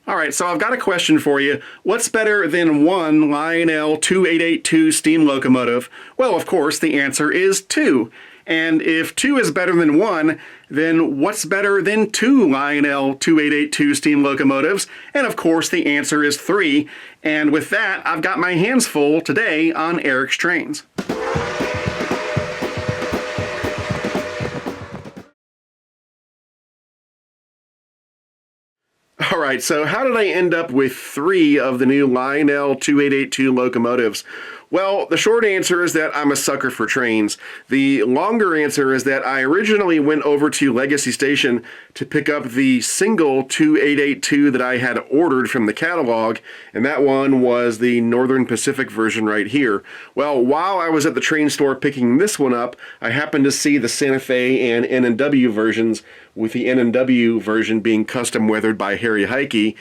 Alright, so I've got a question for you. What's better than one Lionel 2882 steam locomotive? Well, of course, the answer is 2. And if 2 is better than 1, then what's better than 2 Lionel 2882 steam locomotives? And of course, the answer is 3. And with that, I've got my hands full today on Eric's Trains. Alright, so how did I end up with 3 of the new Lionel 2882 locomotives? Well, the short answer is that I'm a sucker for trains. The longer answer is that I originally went over to Legacy Station to pick up the single 2882 that I had ordered from the catalog, and that one was the Northern Pacific version right here. Well, while I was at the train store picking this one up, I happened to see the Santa Fe and N&W versions, with the N&W version being custom weathered by Harry Heike.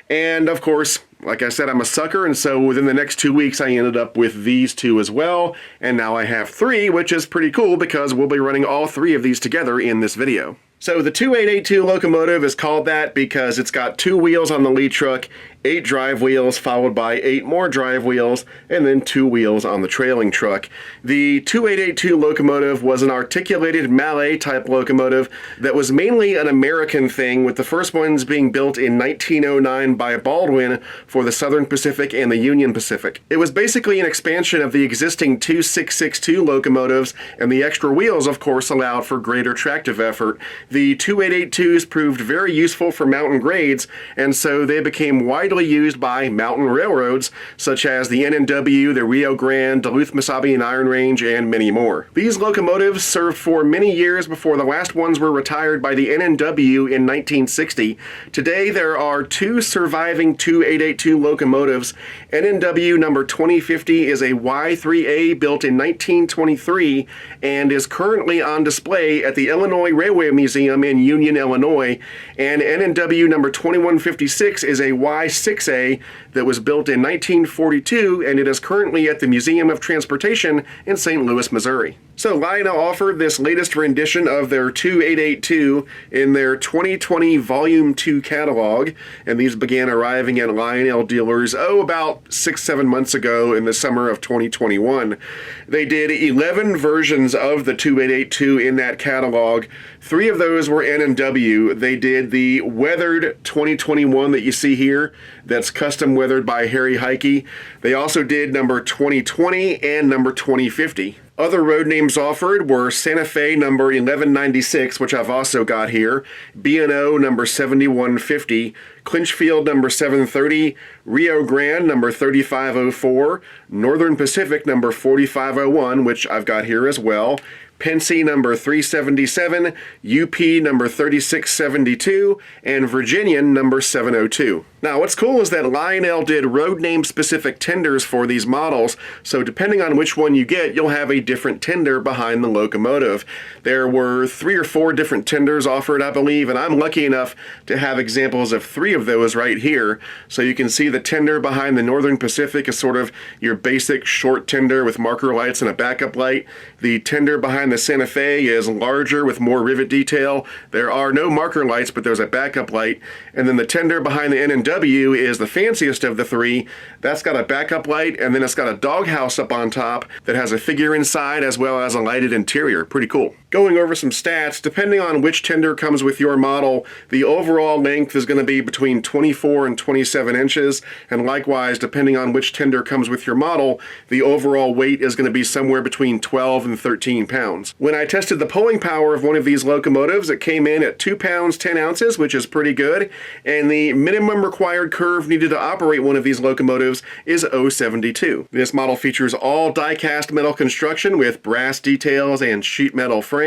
And of course, like I said, I'm a sucker, and so within the next 2 weeks I ended up with these 2 as well, and now I have 3, which is pretty cool because we'll be running all 3 of these together in this video. So the 2882 locomotive is called that because it's got 2 wheels on the lead truck, 8 drive wheels followed by 8 more drive wheels, and then 2 wheels on the trailing truck. The 2882 locomotive was an articulated Mallet type locomotive that was mainly an American thing, with the first ones being built in 1909 by Baldwin for the Southern Pacific and the Union Pacific. It was basically an expansion of the existing 2662 locomotives, and the extra wheels of course allowed for greater tractive effort. The 2882s proved very useful for mountain grades, and so they became widely used by mountain railroads such as the N&W, the Rio Grande, Duluth-Mesabi and Iron Range, and many more. These locomotives served for many years before the last ones were retired by the N&W in 1960. Today there are 2 surviving 2882 locomotives. N&W number 2050 is a Y3A built in 1923 and is currently on display at the Illinois Railway Museum in Union, Illinois, and N&W number 2156 is a Y6A that was built in 1942, and it is currently at the Museum of Transportation in St. Louis, Missouri. So Lionel offered this latest rendition of their 2882 in their 2020 Volume 2 catalog, and these began arriving at Lionel dealers, about 6-7 months ago in the summer of 2021. They did 11 versions of the 2882 in that catalog. 3 of those were N&W. They did the weathered 2021 that you see here, that's custom weathered by Harry Heike. They also did number 2020 and number 2050. Other road names offered were Santa Fe number 1196, which I've also got here, B&O number 7150, Clinchfield number 730, Rio Grande number 3504, Northern Pacific number 4501, which I've got here as well, Pensy number 377, UP number 3672, and Virginian number 702. Now what's cool is that Lionel did road name specific tenders for these models, so depending on which one you get, you'll have a different tender behind the locomotive. There were 3 or 4 different tenders offered, I believe, and I'm lucky enough to have examples of 3 of those right here. So you can see the tender behind the Northern Pacific is sort of your basic short tender with marker lights and a backup light. The tender behind the Santa Fe is larger with more rivet detail. There are no marker lights, but there's a backup light. And then the tender behind the N&W is the fanciest of the 3. That's got a backup light, and then it's got a doghouse up on top that has a figure inside as well as a lighted interior. Pretty cool. Going over some stats, depending on which tender comes with your model, the overall length is going to be between 24 and 27 inches, and likewise, depending on which tender comes with your model, the overall weight is going to be somewhere between 12 and 13 pounds. When I tested the pulling power of one of these locomotives, it came in at 2 pounds 10 ounces, which is pretty good, and the minimum required curve needed to operate one of these locomotives is 0.72. This model features all die-cast metal construction with brass details and sheet metal frames.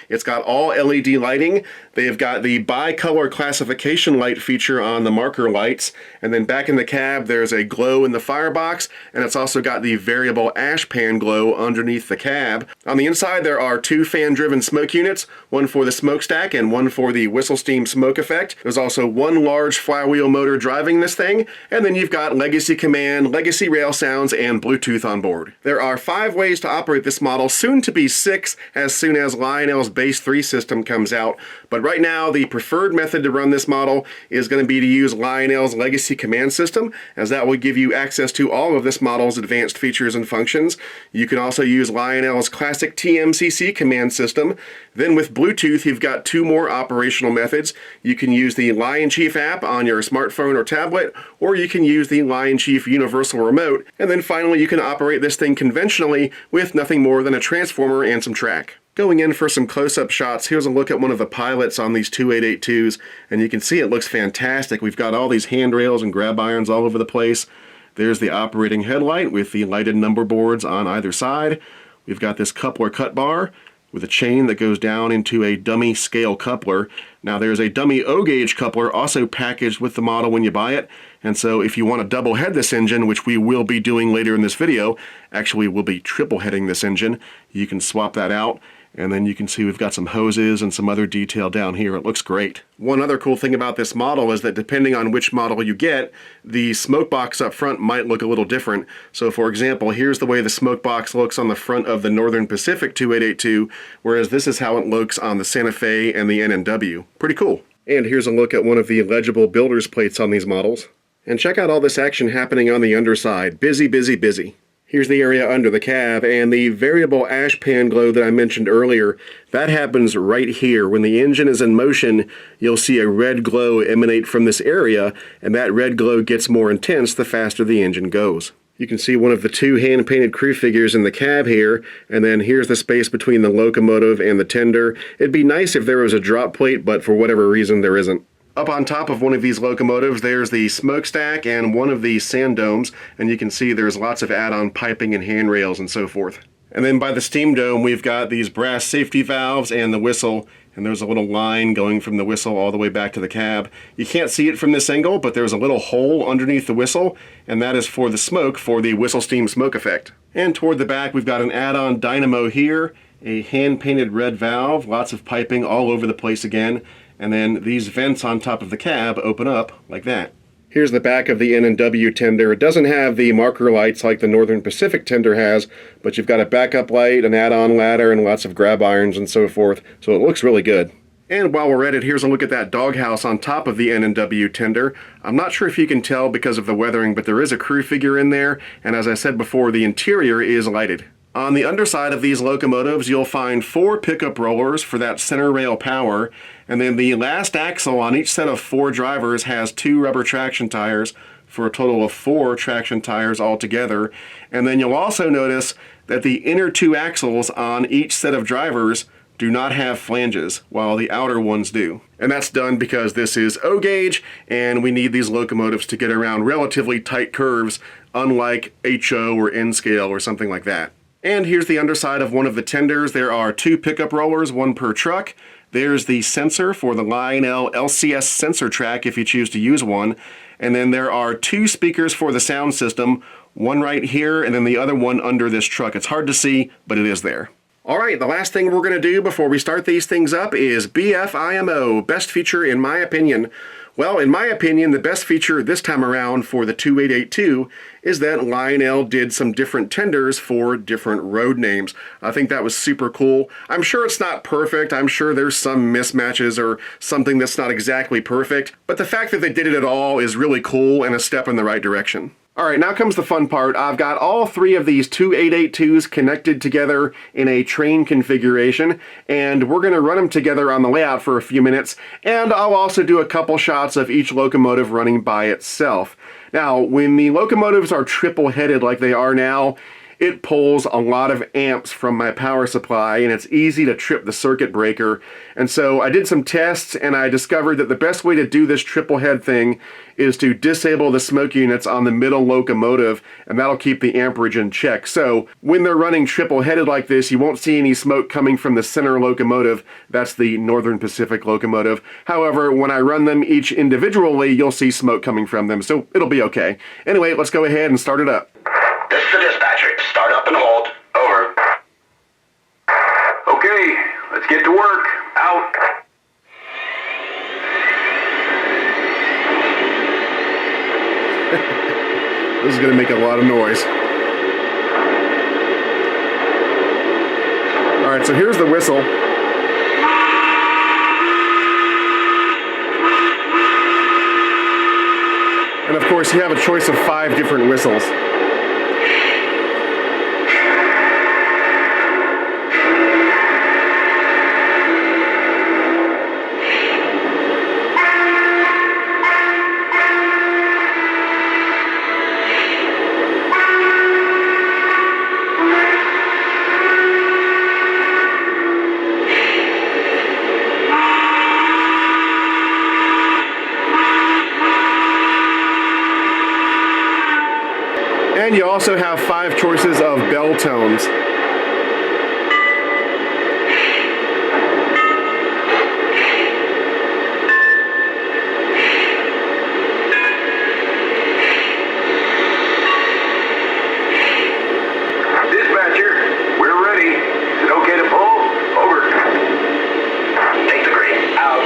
It's got all LED lighting. They've got the bi-color classification light feature on the marker lights, and then back in the cab there's a glow in the firebox, and it's also got the variable ash pan glow underneath the cab. On the inside there are 2 fan-driven smoke units, one for the smokestack and one for the whistle steam smoke effect. There's also 1 large flywheel motor driving this thing, and then you've got Legacy Command, Legacy Rail Sounds, and Bluetooth on board. There are 5 ways to operate this model, soon to be 6 as soon as Lionel's Base 3 system comes out. But right now, the preferred method to run this model is going to be to use Lionel's Legacy Command System, as that will give you access to all of this model's advanced features and functions. You can also use Lionel's Classic TMCC command system. Then with Bluetooth, you've got two more operational methods. You can use the Lion Chief app on your smartphone or tablet, or you can use the Lion Chief Universal Remote. And then finally, you can operate this thing conventionally with nothing more than a transformer and some track. Going in for some close-up shots, here's a look at one of the pilots on these 2882s, and you can see it looks fantastic. We've got all these handrails and grab irons all over the place. There's the operating headlight with the lighted number boards on either side. We've got this coupler cut bar with a chain that goes down into a dummy scale coupler. Now there's a dummy O-gauge coupler also packaged with the model when you buy it, and so if you want to double head this engine, which we will be doing later in this video, actually we'll be triple heading this engine, you can swap that out. And then you can see we've got some hoses and some other detail down here. It looks great. One other cool thing about this model is that depending on which model you get, the smoke box up front might look a little different. So for example, here's the way the smoke box looks on the front of the Northern Pacific 2882, whereas this is how it looks on the Santa Fe and the NNW. Pretty cool. And here's a look at one of the legible builder's plates on these models. And check out all this action happening on the underside. Busy, busy, busy. Here's the area under the cab, and the variable ash pan glow that I mentioned earlier, that happens right here. When the engine is in motion, you'll see a red glow emanate from this area, and that red glow gets more intense the faster the engine goes. You can see one of the two hand-painted crew figures in the cab here, and then here's the space between the locomotive and the tender. It'd be nice if there was a drop plate, but for whatever reason there isn't. Up on top of one of these locomotives, there's the smokestack and one of the sand domes, and you can see there's lots of add-on piping and handrails and so forth. And then by the steam dome, we've got these brass safety valves and the whistle, and there's a little line going from the whistle all the way back to the cab. You can't see it from this angle, but there's a little hole underneath the whistle, and that is for the smoke, for the whistle steam smoke effect. And toward the back, we've got an add-on dynamo here, a hand-painted red valve, lots of piping all over the place again, and then these vents on top of the cab open up like that. Here's the back of the NNW tender. It doesn't have the marker lights like the Northern Pacific tender has, but you've got a backup light, an add-on ladder, and lots of grab irons and so forth, so it looks really good. And while we're at it, here's a look at that doghouse on top of the NNW tender. I'm not sure if you can tell because of the weathering, but there is a crew figure in there, and as I said before, the interior is lighted. On the underside of these locomotives, you'll find 4 pickup rollers for that center rail power, and then the last axle on each set of 4 drivers has 2 rubber traction tires for a total of 4 traction tires altogether. And then you'll also notice that the inner 2 axles on each set of drivers do not have flanges, while the outer ones do. And that's done because this is O-gauge, and we need these locomotives to get around relatively tight curves, unlike HO or N-scale or something like that. And here's the underside of one of the tenders. There are 2 pickup rollers, 1 per truck. There's the sensor for the Lionel LCS sensor track if you choose to use one. And then there are 2 speakers for the sound system, one right here and then the other one under this truck. It's hard to see, but it is there. All right, the last thing we're going to do before we start these things up is BFIMO, best feature in my opinion. Well, in my opinion, the best feature this time around for the 2882 is that Lionel did some different tenders for different road names. I think that was super cool. I'm sure it's not perfect. I'm sure there's some mismatches or something that's not exactly perfect, but the fact that they did it at all is really cool and a step in the right direction. All right, now comes the fun part. I've got all 3 of these 2882s connected together in a train configuration, and we're going to run them together on the layout for a few minutes, and I'll also do a couple shots of each locomotive running by itself. Now, when the locomotives are triple-headed like they are now, it pulls a lot of amps from my power supply, and it's easy to trip the circuit breaker. And so I did some tests, and I discovered that the best way to do this triple head thing is to disable the smoke units on the middle locomotive, and that'll keep the amperage in check. So when they're running triple headed like this, you won't see any smoke coming from the center locomotive. That's the Northern Pacific locomotive. However, when I run them each individually, you'll see smoke coming from them, so it'll be okay. Anyway, let's go ahead and start it up. This is the dispatcher. Start up and hold. Over. Okay, let's get to work. Out. This is going to make a lot of noise. Alright, so here's the whistle. And of course, you have a choice of 5 different whistles. And you also have 5 choices of bell tones. Dispatcher, we're ready. Is it okay to pull? Over. Take the green. Out.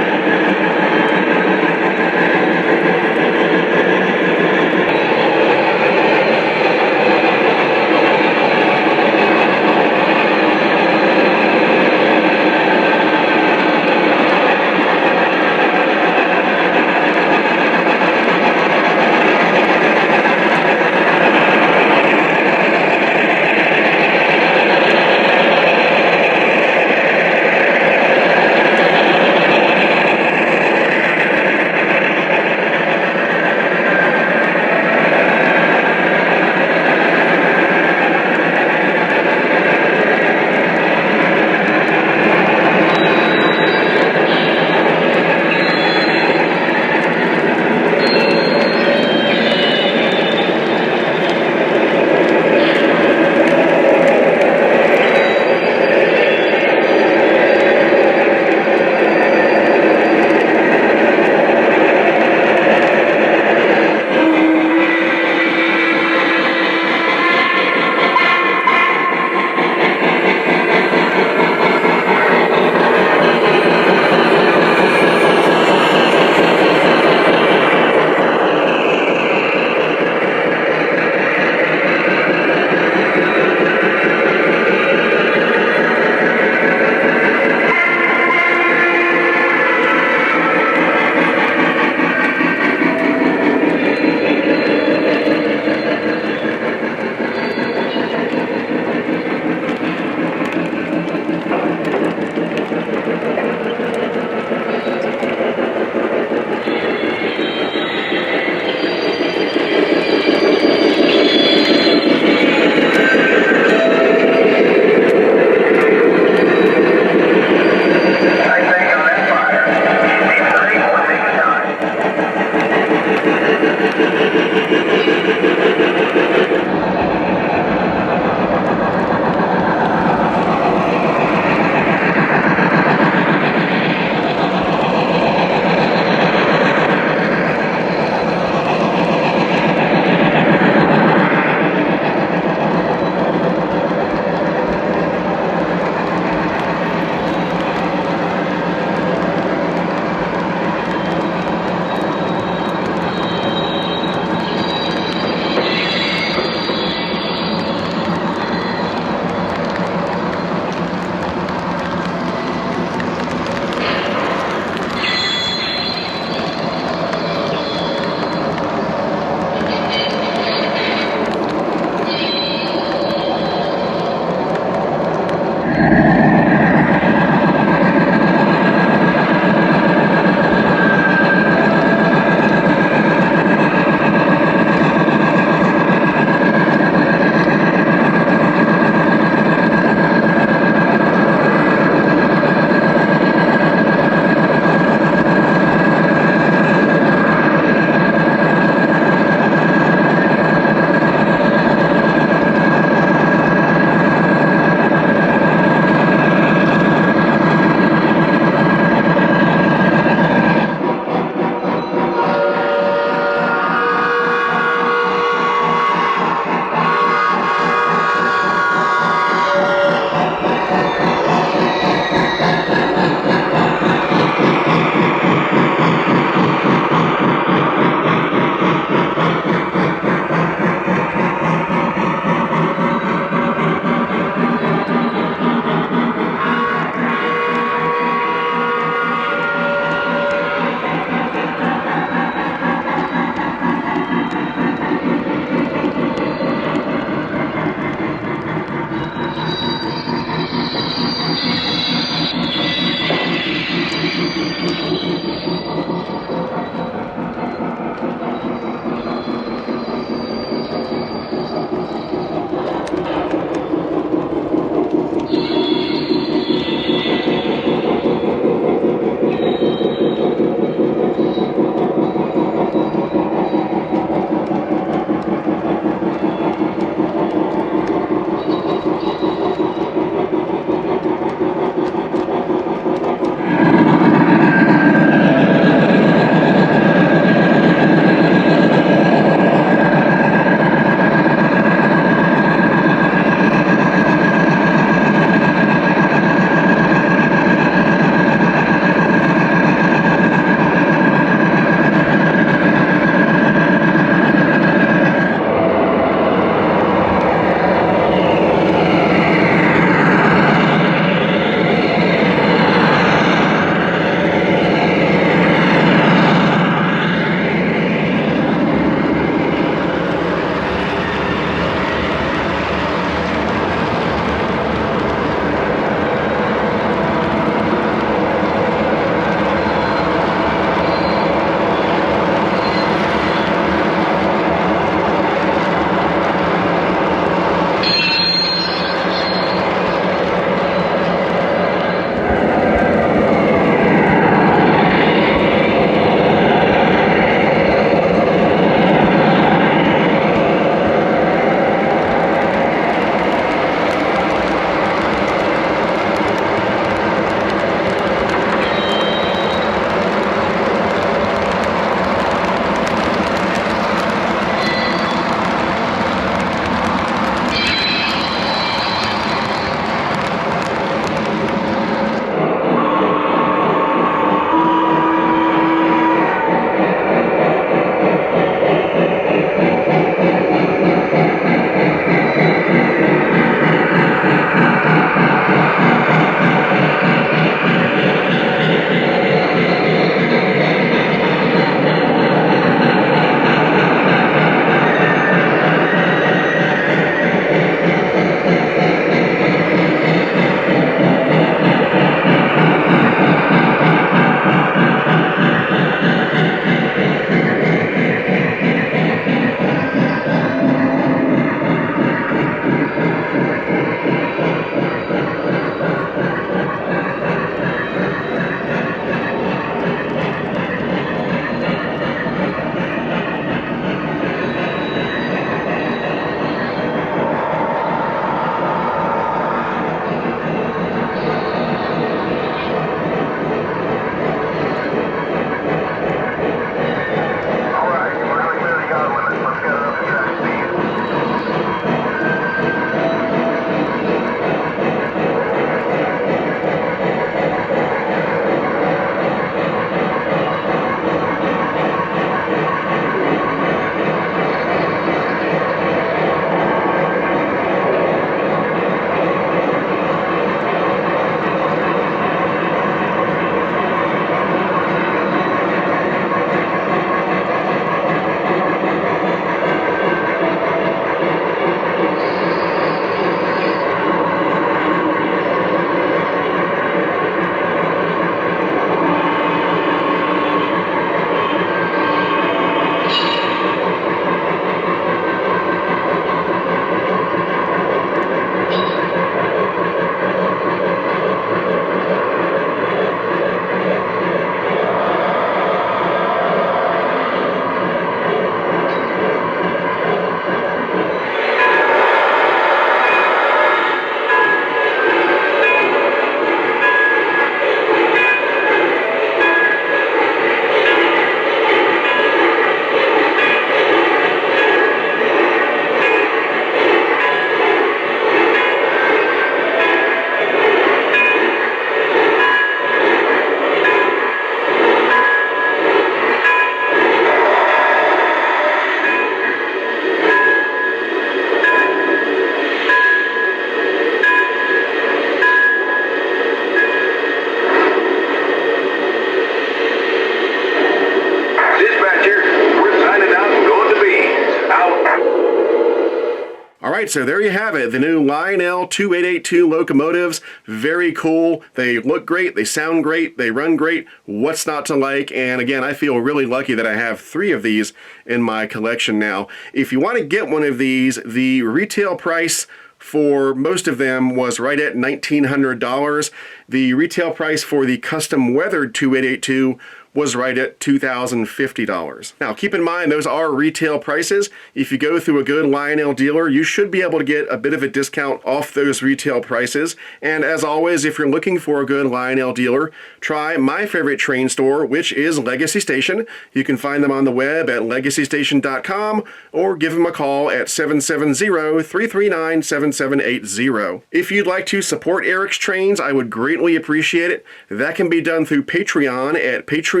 All right, so there you have it. The new Lionel 2882 locomotives. Very cool. They look great. They sound great. They run great. What's not to like? And again, I feel really lucky that I have 3 of these in my collection now. If you want to get one of these, the retail price for most of them was right at $1,900. The retail price for the custom weathered 2882 was right at $2,050. Now, keep in mind, those are retail prices. If you go through a good Lionel dealer, you should be able to get a bit of a discount off those retail prices. And as always, if you're looking for a good Lionel dealer, try my favorite train store, which is Legacy Station. You can find them on the web at legacystation.com or give them a call at 770-339-7780. If you'd like to support Eric's Trains, I would greatly appreciate it. That can be done through Patreon at patreon.com/ericstrains.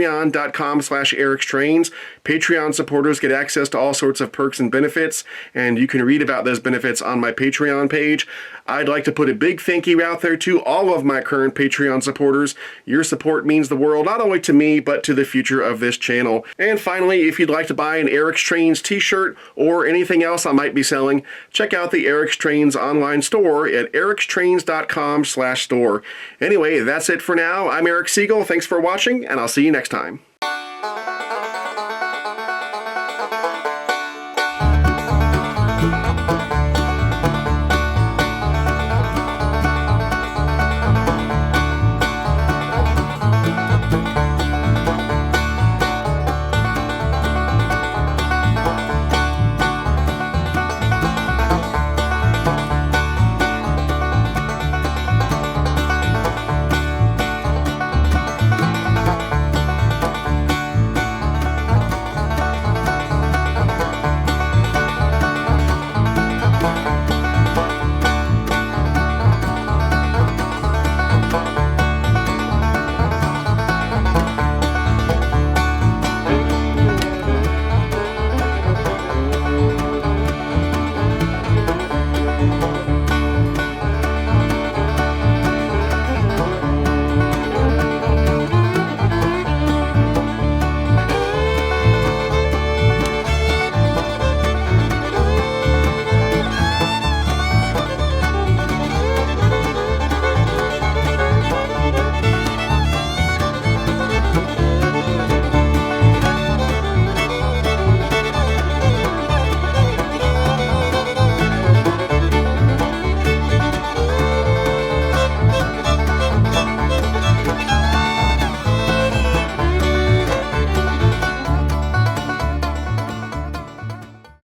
Patreon supporters get access to all sorts of perks and benefits, and you can read about those benefits on my Patreon page. I'd like to put a big thank you out there to all of my current Patreon supporters. Your support means the world, not only to me, but to the future of this channel. And finally, if you'd like to buy an Eric's Trains t-shirt or anything else I might be selling, check out the Eric's Trains online store at ericstrains.com/store. Anyway, that's it for now. I'm Eric Siegel. Thanks for watching, and I'll see you next time.